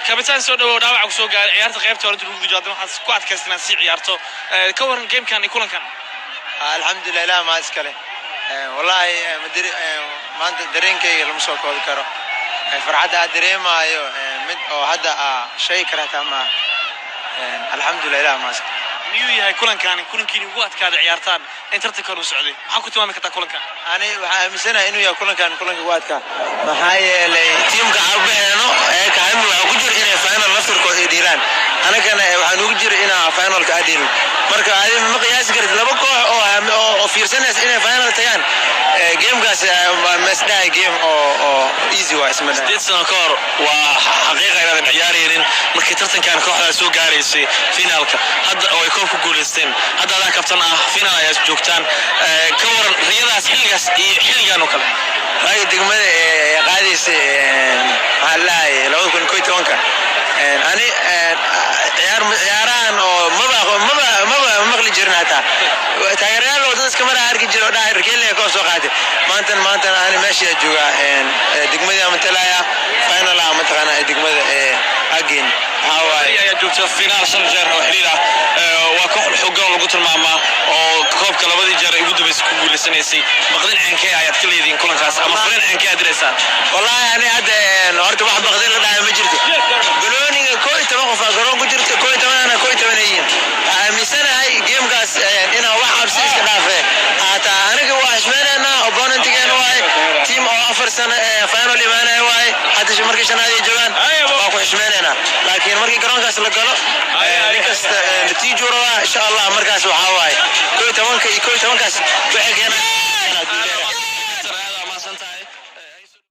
كابتن سو دو داوع soo gaaray ciyaarta qaybta hore intuu ugu joodo waxaan ku adkaysnaa si ciyaarto ka waran gamekan iyo kulankan alxamdulillah la ma iskale wallahi madiri maanta dareenkayga lama soo koobi karo farxadda dareemayo mid oo hadda shay karata ma alxamdulillah ma iskale miyuu yahay kulankiin ugu adkaada ciyaartaan inta kor u socday maxaa ku tilmaami kartaa kulankan ani waxa aaminsanahay inuu yahay kulanka ugu adkaa maxaa yeelay teamka arbeeno ee ka hami waxa ku jira inay final laftirkooda ay diilaan anagana waxaan ugu jira inaan finalka aadin marka aadin ma qiyaas karid laba koox oo fiirsanaysa inay final tagaan gamekaas masdaay game oo easy waa ismada sidoo kor waa xaqiiqo inaan ciyaaraynin markii tartankan kooxda soo gaaraysay finalka hadda oo ay koob ku guuleysteen hadda aad kabtan final ay joogtaan ka waran riyadaas xilligan oo kale ay degmada qaadaysa wallahi 2011 ani ciyaaraan oo maba maqli jirnaa taa taageerayaal oo dadka mara arki jiro dhaayr kale ka soo qaaday maanta ani meesha jooga degmada Matalaya final ama taqana degmada agin hawaii ay joogto final shan jeer oo xiriir waa koox xooggan lagu tilmaamaa oo koobka labadii jeer ay ugu dambeysay ku guuleysanaysay maqdin aankay ayaad ka leediin kulankaas ama furan aankay adreesaan wallahi ani hadda horta wax baqdin la dhaay ma jirto balooniga koox toban qof garoon ku jirto koox tobanayeen aamisanahay gamekaas inaa wax cabsi iska dhaafay hata aniga waa xishmeynaa opponentkeena waay team oo afar sano final imaanay waay hadda markii shanaad ay joogan waa ku xishmeynaa laakiin markii garoonkaas la galo ninkasta natiijo raba insha Allah markaas waxa waay koox tobankaas waxay keenaan